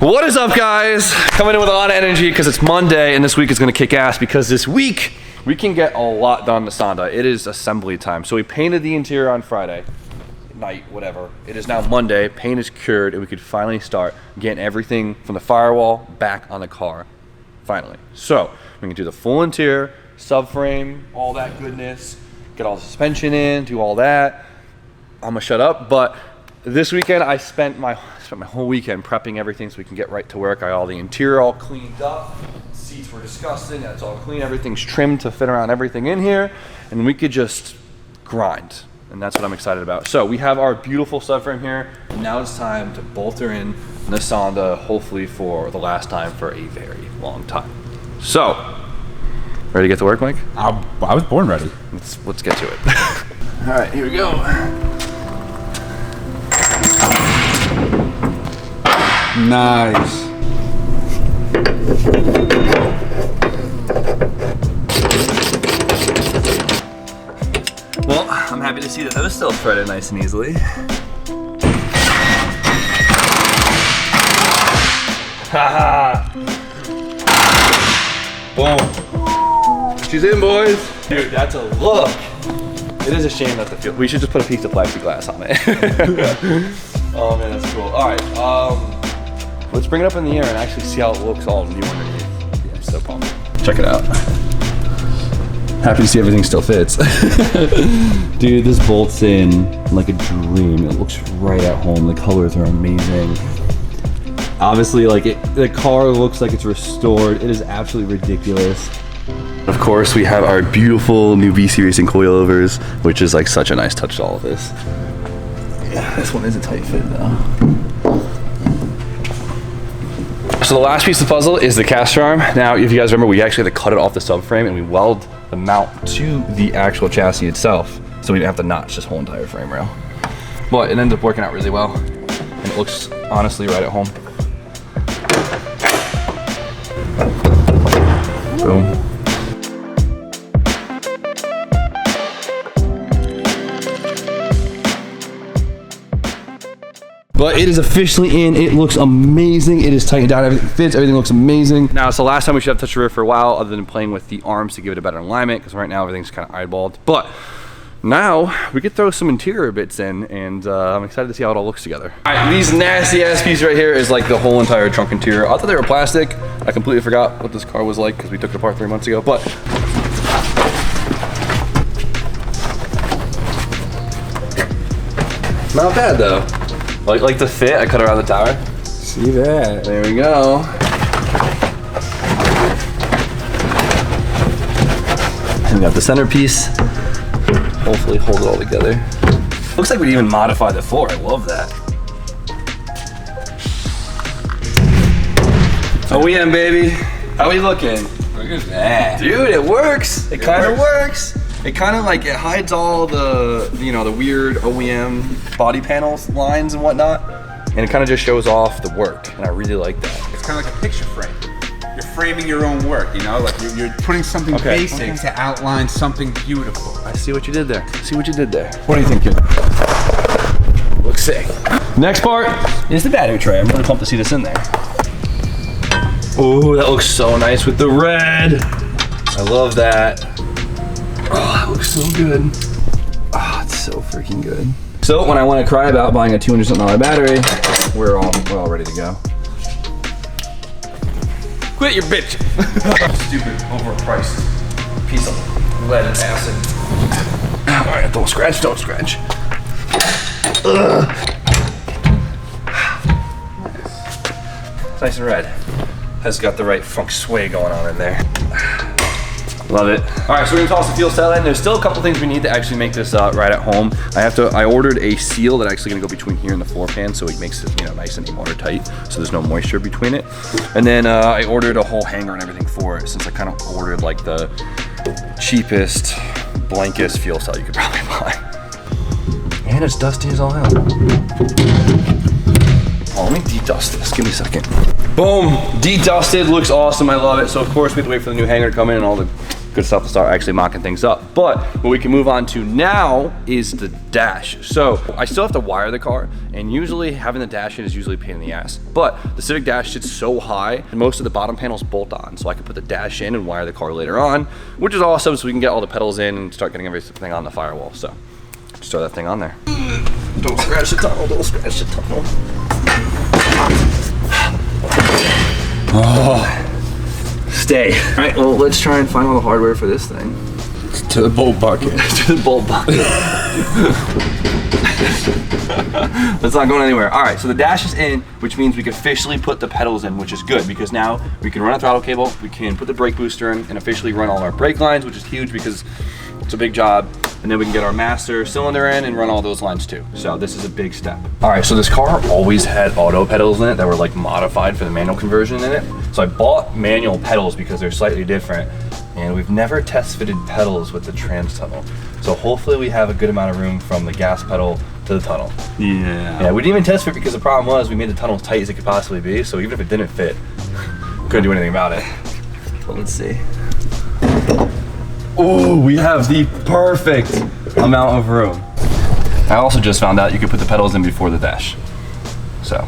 What is up, guys? Coming in with a lot of energy because it's Monday and this week is gonna kick ass because this week we can get a lot done to Sonda. It is assembly time. So we painted the interior on Friday night, whatever. It is now Monday, paint is cured, and we could finally start getting everything from the firewall back on the car, finally. So we can do the full interior, subframe, all that goodness, get all the suspension in, do all that. I'm gonna shut up, but this weekend I spent my whole weekend prepping everything so we can get right to work. I got all the interior all cleaned up. Seats were disgusting, it's all clean, everything's trimmed to fit around everything in here, and we could just grind. And that's what I'm excited about. So we have our beautiful subframe here. Now it's time to bolt her in the Sonda, hopefully for the last time for a very long time. So, ready to get to work, Mike? I was born ready. Let's get to it. All right, here we go. Nice. Well, I'm happy to see that was still threaded nice and easily. Haha! Boom. She's in, boys. Dude, that's a look. It is a shame that the field. We should just put a piece of plexiglass on it. Oh man, that's cool. All right, let's bring it up in the air and actually see how it looks all new underneath. Yeah, I'm so pumped. Check it out. Happy to see everything still fits. Dude, this bolts in like a dream. It looks right at home. The colors are amazing. Obviously, like the car looks like it's restored. It is absolutely ridiculous. Of course, we have our beautiful new VC Racing coilovers, which is like such a nice touch to all of this. Yeah, this one is a tight fit though. So the last piece of the puzzle is the caster arm. Now, if you guys remember, we actually had to cut it off the subframe and we weld the mount to the actual chassis itself. So we didn't have to notch this whole entire frame rail. But it ended up working out really well. And it looks honestly right at home. Boom. But it is officially in. It looks amazing. It is tightened down. Everything fits. Everything looks amazing. Now, it's the last time we should have touched the rear for a while, other than playing with the arms to give it a better alignment, because right now everything's kind of eyeballed. But now we could throw some interior bits in, and I'm excited to see how it all looks together. All right, these nasty ass pieces right here is like the whole entire trunk interior. I thought they were plastic. I completely forgot what this car was like because we took it apart 3 months ago. But not bad though. Like the fit, I cut around the tower. See that? There we go. And we got the centerpiece. Hopefully hold it all together. Looks like we even modified the floor. I love that. OEM, baby. How we looking? Look at that. Dude, it works. It kind of works. It kind of like, it hides all the, you know, the weird OEM body panels lines and whatnot. And it kind of just shows off the work. And I really like that. It's kind of like a picture frame. You're framing your own work, you know? Like you're putting something basic to outline something beautiful. I see what you did there. See what you did there. What do you think, kid? Looks sick. Next part is the battery tray. I'm really pumped to see this in there. Oh, that looks so nice with the red. I love that. Oh, that looks so good. Oh, it's so freaking good. So when I want to cry about buying a $200-something battery, we're all ready to go. Quit your bitch. Stupid, overpriced piece of lead and acid. All right, don't scratch, don't scratch. Ugh. It's nice and red. Has got the right funk sway going on in there. Love it. All right, so we're gonna toss the fuel cell in. There's still a couple things we need to actually make this right at home. I ordered a seal that's actually gonna go between here and the floor pan, so it makes it, you know, nice and watertight, so there's no moisture between it. And then I ordered a whole hanger and everything for it, since I kind of ordered like the cheapest, blankest fuel cell you could probably buy. And it's dusty as all hell. Oh, let me de-dust this. Give me a second. Boom, de-dusted, looks awesome. I love it. So of course we have to wait for the new hanger to come in and all the good stuff to start actually mocking things up. But what we can move on to now is the dash. So I still have to wire the car, and usually having the dash in is usually a pain in the ass. But the Civic dash sits so high, and most of the bottom panels bolt on, so I can put the dash in and wire the car later on, which is awesome, so we can get all the pedals in and start getting everything on the firewall. So just throw that thing on there. Don't scratch the tunnel, don't scratch the tunnel. Oh, stay. All right, well, let's try and find all the hardware for this thing. To the bolt bucket. To the bolt bucket. That's not going anywhere. All right, so the dash is in, which means we can officially put the pedals in, which is good because now we can run a throttle cable, we can put the brake booster in, and officially run all our brake lines, which is huge because it's a big job. And then we can get our master cylinder in and run all those lines too. So this is a big step. All right, so this car always had auto pedals in it that were like modified for the manual conversion in it. So I bought manual pedals because they're slightly different. And we've never test fitted pedals with the trans tunnel. So hopefully we have a good amount of room from the gas pedal to the tunnel. Yeah, we didn't even test fit because the problem was we made the tunnel as tight as it could possibly be. So even if it didn't fit, couldn't do anything about it. But let's see. Oh, we have the perfect amount of room. I also just found out you could put the pedals in before the dash. So,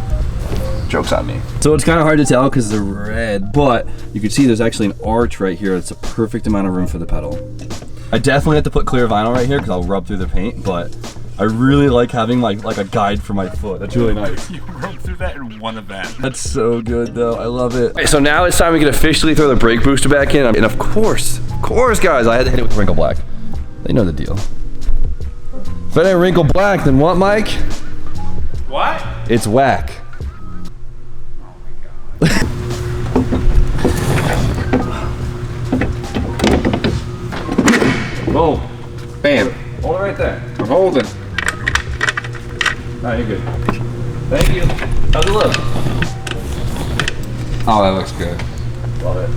joke's on me. So it's kind of hard to tell because they're red, but you can see there's actually an arch right here. It's a perfect amount of room for the pedal. I definitely have to put clear vinyl right here because I'll rub through the paint, but I really like having like a guide for my foot. That's really nice. You rode through that in one event. That's so good though, I love it. Okay, so now it's time we can officially throw the brake booster back in. And of course guys, I had to hit it with wrinkle black. They know the deal. If it ain't wrinkle black, then what, Mike? What? It's whack. Oh my God. Boom. Bam. Hold it right there. I'm holding. No, you're good. Thank you. How's it look? Oh, that looks good. Love it.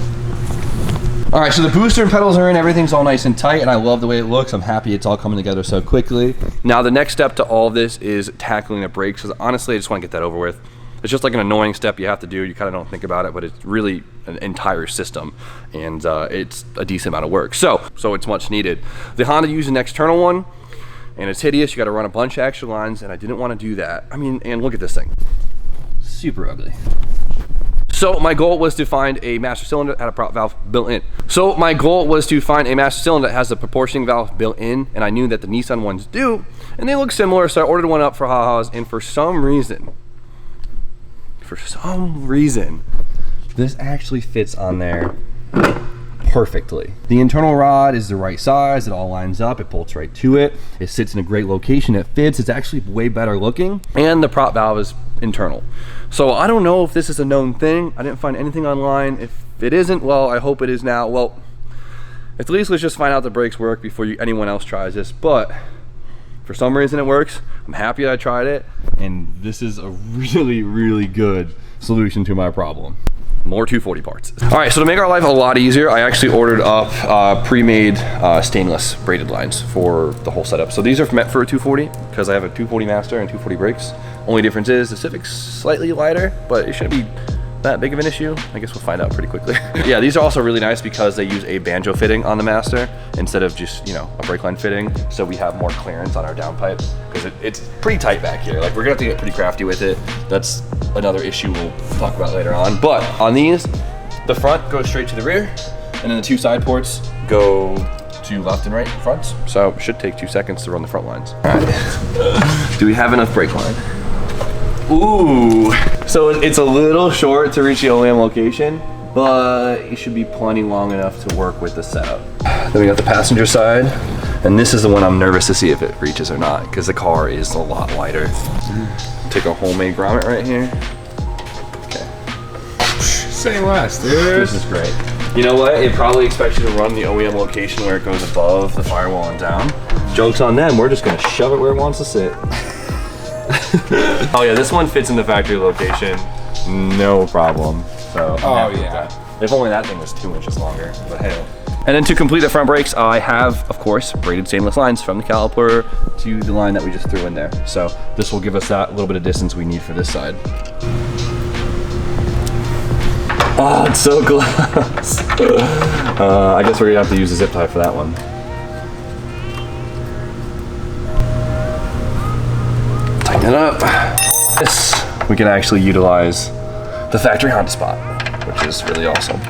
All right, so the booster and pedals are in, everything's all nice and tight, and I love the way it looks. I'm happy it's all coming together so quickly. Now, the next step to all of this is tackling the brakes, because honestly, I just want to get that over with. It's just like an annoying step you have to do. You kind of don't think about it, but it's really an entire system, and it's a decent amount of work. So it's much needed. The Honda used an external one, and it's hideous. You got to run a bunch of extra lines, and I didn't want to do that. I mean, and look at this thing. Super ugly. So my goal was to find a master cylinder that had a prop valve built in. So my goal was to find a master cylinder that has a proportioning valve built in, and I knew that the Nissan ones do, and they look similar, so I ordered one up for ha-has, and for some reason, this actually fits on there perfectly. The internal rod is the right size, it all lines up, it bolts right to it, it sits in a great location, it fits, it's actually way better looking, and the prop valve is internal. So I don't know if this is a known thing. I didn't find anything online. If it isn't, well, I hope it is now. Well, at least let's just find out the brakes work before anyone else tries this. But for some reason it works. I'm happy I tried it, and this is a really, really good solution to my problem. More 240 parts. All right, so to make our life a lot easier, I actually ordered up pre-made stainless braided lines for the whole setup. So these are meant for a 240 because I have a 240 Master and 240 brakes. Only difference is the Civic's slightly lighter, but it shouldn't be that big of an issue. I guess we'll find out pretty quickly. Yeah, these are also really nice because they use a banjo fitting on the Master instead of just, you know, a brake line fitting. So we have more clearance on our downpipe because it's pretty tight back here. Like, we're gonna have to get pretty crafty with it. That's another issue we'll talk about later on. But on these, the front goes straight to the rear, and then the two side ports go to left and right fronts. So it should take 2 seconds to run the front lines. All right. Do we have enough brake line? Ooh, so it's a little short to reach the OEM location, but it should be plenty long enough to work with the setup. Then we got the passenger side, and this is the one I'm nervous to see if it reaches or not, because the car is a lot lighter. Take a homemade grommet right here. Okay. Say less, dude. This is great. You know what? It probably expects you to run the OEM location where it goes above the firewall and down. Joke's on them, we're just gonna shove it where it wants to sit. Oh yeah, this one fits in the factory location, no problem. So yeah. If only that thing was 2 inches longer, but hey. And then to complete the front brakes, I have, of course, braided stainless lines from the caliper to the line that we just threw in there. So this will give us that little bit of distance we need for this side. Oh, it's so close. I guess we're gonna have to use a zip tie for that one. Tighten it up. This, we can actually utilize the factory Honda spot, which is really awesome.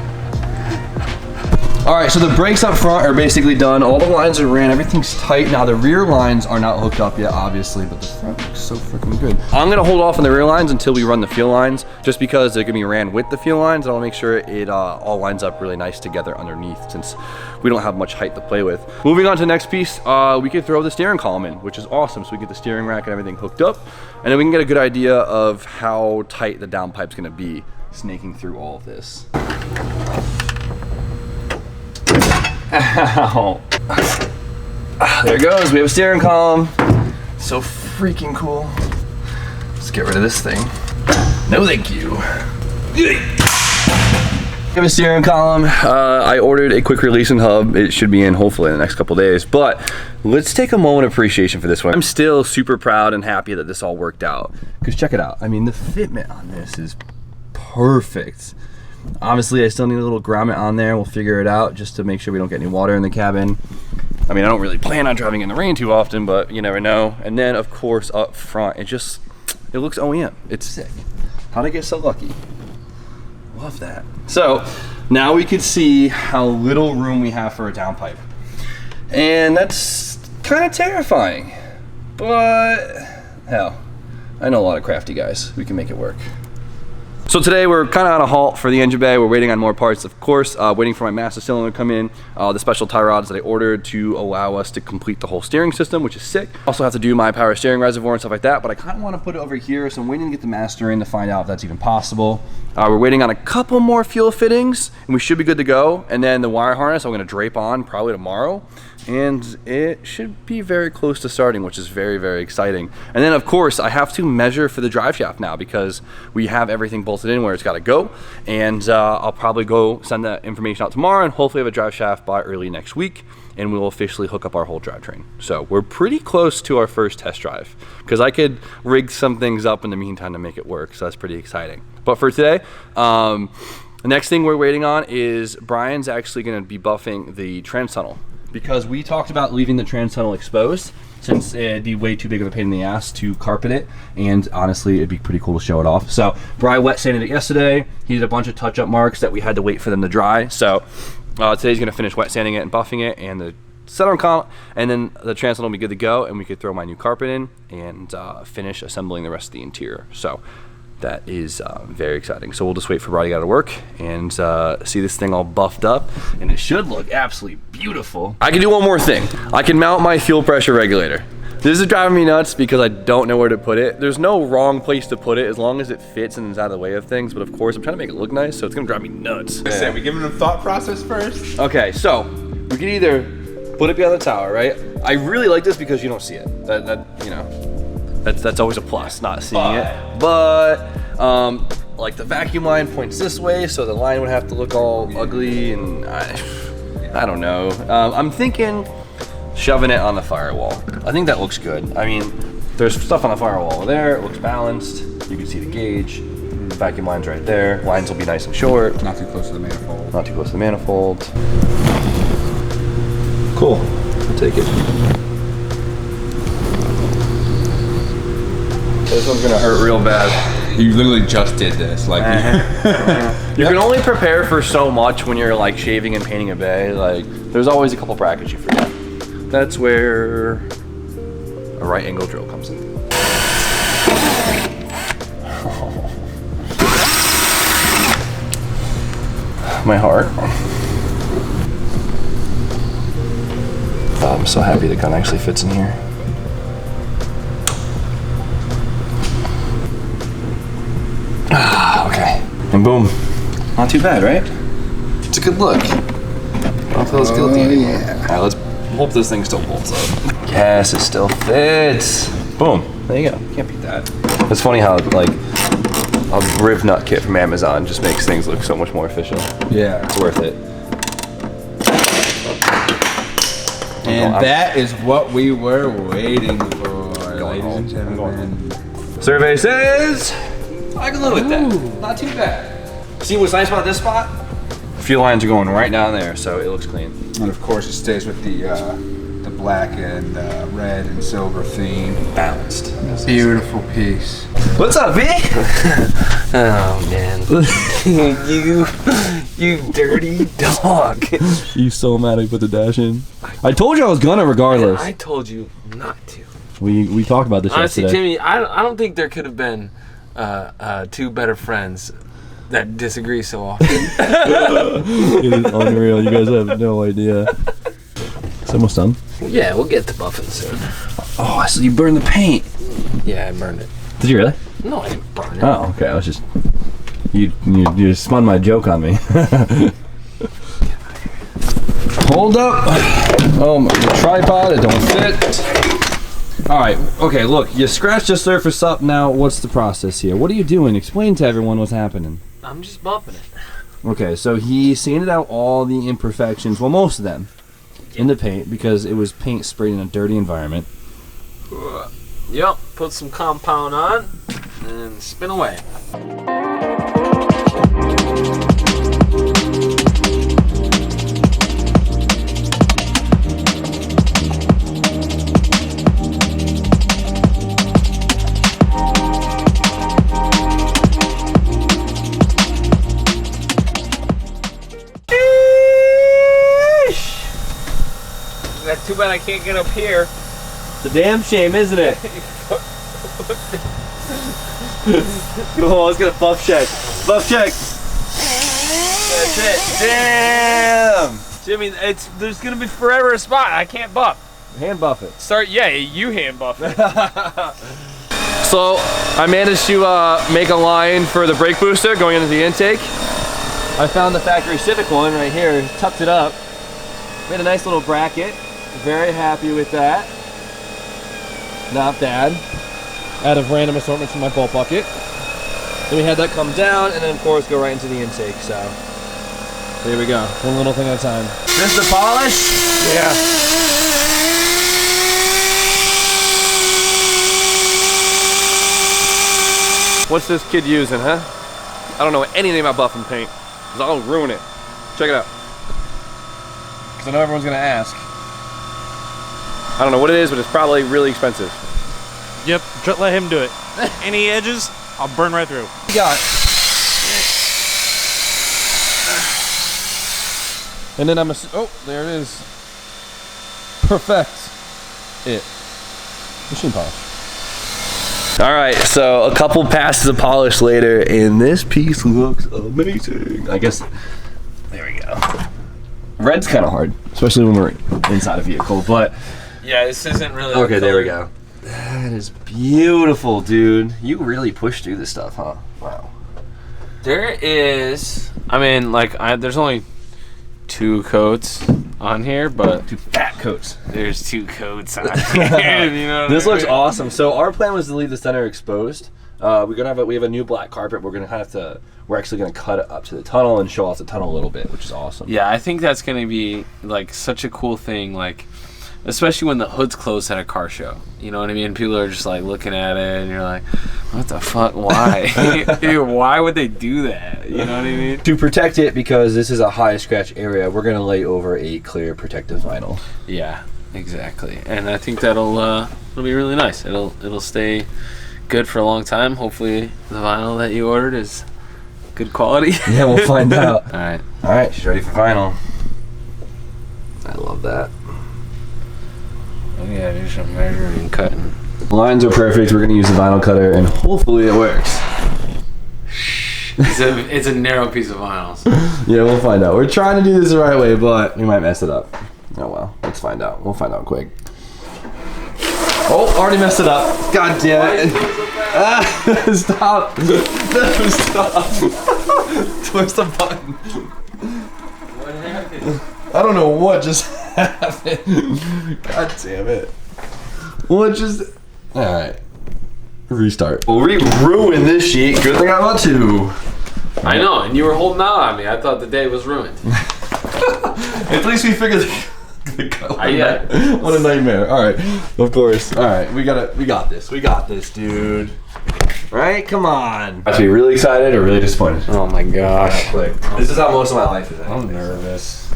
All right, so the brakes up front are basically done. All the lines are ran, everything's tight. Now the rear lines are not hooked up yet, obviously, but the front looks so freaking good. I'm gonna hold off on the rear lines until we run the fuel lines, just because they're gonna be ran with the fuel lines, and I'll make sure it all lines up really nice together underneath, since we don't have much height to play with. Moving on to the next piece, we could throw the steering column in, which is awesome. So we get the steering rack and everything hooked up, and then we can get a good idea of how tight the downpipe's gonna be, snaking through all of this. Ow. There it goes, we have a steering column. So freaking cool. Let's get rid of this thing. No thank you. We have a steering column. I ordered a quick releasing hub. It should be in hopefully in the next couple days, but let's take a moment of appreciation for this one. I'm still super proud and happy that this all worked out, because check it out. I mean, the fitment on this is perfect. Obviously, I still need a little grommet on there. We'll figure it out just to make sure we don't get any water in the cabin. I mean, I don't really plan on driving in the rain too often, but you never know. And then, of course, up front, it looks OEM. It's sick. How'd I get so lucky? Love that. So, now we can see how little room we have for a downpipe. And that's kind of terrifying. But, hell, I know a lot of crafty guys. We can make it work. So today we're kind of on a halt for the engine bay. We're waiting on more parts, of course, waiting for my master cylinder to come in, the special tie rods that I ordered to allow us to complete the whole steering system, which is sick. Also have to do my power steering reservoir and stuff like that, but I kind of want to put it over here, so I'm waiting to get the master in to find out if that's even possible. We're waiting on a couple more fuel fittings, and we should be good to go. And then the wire harness I'm going to drape on probably tomorrow, and it should be very close to starting, which is very, very exciting. And then, of course, I have to measure for the drive shaft now, because we have everything bolted in where it's got to go. And I'll probably go send that information out tomorrow, and hopefully have a drive shaft by early next week, and we will officially hook up our whole drivetrain. So we're pretty close to our first test drive, because I could rig some things up in the meantime to make it work. So that's pretty exciting. But for today, the next thing we're waiting on is Brian's actually going to be buffing the trans tunnel, because we talked about leaving the trans tunnel exposed, since it'd be way too big of a pain in the ass to carpet it, and honestly it'd be pretty cool to show it off. So Brian wet sanded it yesterday. He did a bunch of touch-up marks that we had to wait for them to dry. So today's gonna finish wet sanding it and buffing it, and the center column, and then the trans tunnel will be good to go, and we could throw my new carpet in and finish assembling the rest of the interior. So that is very exciting. So we'll just wait for Brady to get out of work and see this thing all buffed up, and it should look absolutely beautiful. I can do one more thing. I can mount my fuel pressure regulator. This is driving me nuts because I don't know where to put it. There's no wrong place to put it as long as it fits and is out of the way of things, but of course I'm trying to make it look nice, so it's gonna drive me nuts. Say, we giving them thought process first? Okay, so we can either put it behind the tower, right? I really like this because you don't see it. That you know, that's always a plus, not seeing it. But like the vacuum line points this way, so the line would have to look all ugly, and I don't know. I'm thinking shoving it on the firewall. I think that looks good. I mean, there's stuff on the firewall over there. It looks balanced. You can see the gauge. The vacuum line's right there. Lines will be nice and short. Not too close to the manifold. Not too close to the manifold. Cool. I'll take it. This one's gonna hurt real bad. You literally just did this, like. You can only prepare for so much when you're like shaving and painting a bay. Like, there's always a couple brackets you forget. That's where a right angle drill comes in. My heart. Oh, I'm so happy the gun actually fits in here. Okay. And boom. Not too bad, right? It's a good look. I don't feel as guilty anymore. Yeah. All right, let's hope this thing still bolts up. Yes, it still fits. Boom. There you go. Can't beat that. It's funny how like a riv nut kit from Amazon just makes things look so much more efficient. Yeah. It's worth it. And that is what we were waiting for, ladies and gentlemen. Survey says I can live with that. Not too bad. See what's nice about this spot? A few lines are going right down there, so it looks clean. And of course, it stays with the black and red and silver theme. Balanced. Beautiful piece. What's up, B? Oh man, you dirty dog. You so mad I put the dash in. I told you I was gonna regardless. I told you not to. We talked about this Honestly, yesterday. Timmy, I don't think there could have been two better friends that disagree so often. It is unreal. You guys have no idea. It's almost done. Yeah, we'll get to buffing soon. Oh, so you burned the paint. Yeah, I burned it. Did you really? No, I didn't burn it. Oh, okay. I was just you spun my joke on me. Hold up. Oh, the tripod. It don't fit. All right. Okay. Look, you scratched the surface up. Now, what's the process here? What are you doing? Explain to everyone what's happening. I'm just buffing it. Okay, so he sanded out all the imperfections, well, most of them, in the paint because it was paint sprayed in a dirty environment. Yep, put some compound on and spin away. That's too bad I can't get up here. It's a damn shame, isn't it? Oh, let's get a buff check. Buff check. That's it. Damn! Jimmy, there's gonna be forever a spot. I can't buff. Hand buff it. You hand buff it. So, I managed to make a line for the brake booster going into the intake. I found the factory CIVIC one right here, tucked it up. Made a nice little bracket. Very happy with that. Not bad. Out of random assortments from my bolt bucket. Then we had that come down and then of course go right into the intake, so. There we go, one little thing at a time. This the polish? Yeah. What's this kid using, huh? I don't know anything about buffing paint, because I'll ruin it. Check it out. Because I know everyone's gonna ask. I don't know what it is, but it's probably really expensive. Yep, just let him do it. Any edges, I'll burn right through. You got it. And then oh, there it is. Perfect. It. Machine polish. All right, so a couple passes of polish later, and this piece looks amazing. I guess, there we go. Red's kind of hard, especially when we're inside a vehicle, but. Yeah, this isn't really. Okay, there we go. That is beautiful, dude. You really pushed through this stuff, huh? Wow. There is. I mean, like, there's only 2 coats on here, but 2 fat coats. there's 2 coats on here. You know. This looks awesome. So our plan was to leave the center exposed. We have a new black carpet. We're actually gonna cut it up to the tunnel and show off the tunnel a little bit, which is awesome. Yeah, I think that's gonna be like such a cool thing, like. Especially when the hood's closed at a car show. You know what I mean? People are just like looking at it and you're like, what the fuck? Why? Dude, why would they do that? You know what I mean? To protect it, because this is a high scratch area, we're gonna lay over a clear protective vinyl. Yeah, exactly. And I think it'll be really nice. It'll stay good for a long time. Hopefully the vinyl that you ordered is good quality. Yeah, we'll find out. Alright. Alright, she's ready for vinyl. I love that. Yeah, do some measuring and cutting. Lines are perfect. We're gonna use the vinyl cutter, and hopefully it works. It's a narrow piece of vinyl. So. Yeah, we'll find out. We're trying to do this the right way, but we might mess it up. Oh well, let's find out. We'll find out quick. Oh, already messed it up. God damn it. Stop. No, stop. Twist the button. What happened? I don't know what just happened. God damn it. What just... Alright. Restart. Well, we ruined this sheet. Good thing I got 2. I know, and you were holding out on me. I thought the day was ruined. At least we figured the color. Yeah. What a nightmare. Alright. Of course. Alright, we got this. We got this, dude. Right? Come on. Have to be really excited or really disappointed? Oh my gosh. This is how most of my life is. I'm nervous.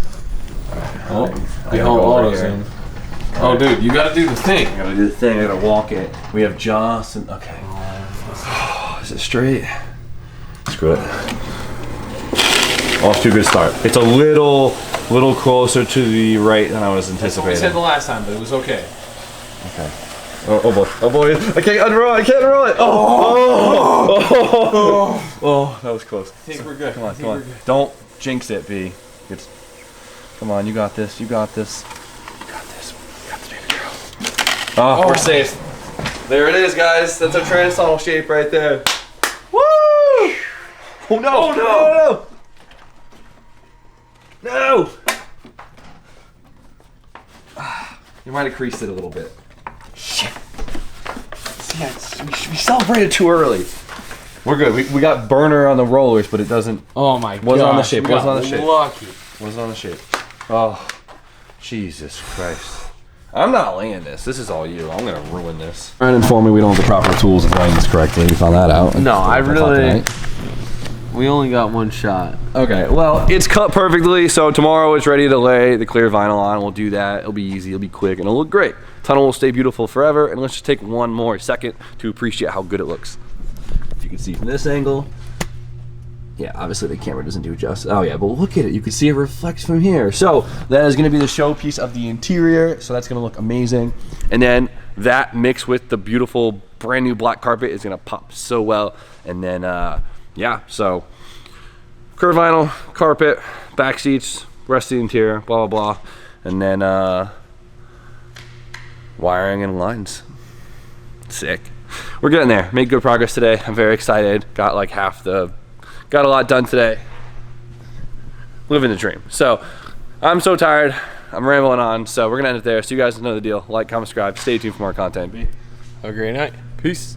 Oh, Oh, dude, you gotta do the thing. I gotta do the thing. I gotta walk it. We have Johnson. Okay. Is it straight? Screw it. Off to a good start. It's a little closer to the right than I was anticipating. We said the last time, but it was okay. Okay. Oh boy. Oh boy. I can't unroll it. I can't unroll it. Oh, that was close. I think we're good. Come on. Don't jinx it, B. Come on, you got this. You got this. You got this, baby girl. Oh, we're safe. There it is, guys. That's a transitional shape right there. Woo! Oh no! No! You might have creased it a little bit. Shit. See, we celebrated too early. We're good. We got burner on the rollers, but it doesn't. Oh my god. Wasn't on the shape. Wasn't on the shape. Lucky. Wasn't on the shape. Oh, Jesus Christ. I'm not laying this. This is all you. I'm going to ruin this. Trying to inform me we don't have the proper tools of laying this correctly. We found that out. No, we only got one shot. Okay, well, it's cut perfectly, so tomorrow it's ready to lay the clear vinyl on. We'll do that. It'll be easy. It'll be quick, and it'll look great. Tunnel will stay beautiful forever, and let's just take one more second to appreciate how good it looks. If you can see from this angle. Yeah, obviously the camera doesn't do justice. Oh yeah, but look at it. You can see it reflects from here. So that is going to be the showpiece of the interior. So that's going to look amazing. And then that mixed with the beautiful brand new black carpet is going to pop so well. And then, yeah, so curved vinyl, carpet, back seats, rest of the interior, blah, blah, blah. And then wiring and lines. Sick. We're getting there. Made good progress today. I'm very excited. Got like got a lot done today. Living the dream. So I'm so tired. I'm rambling on. So we're gonna end it there. So you guys know the deal. Like, comment, subscribe. Stay tuned for more content. Have a great night. Peace.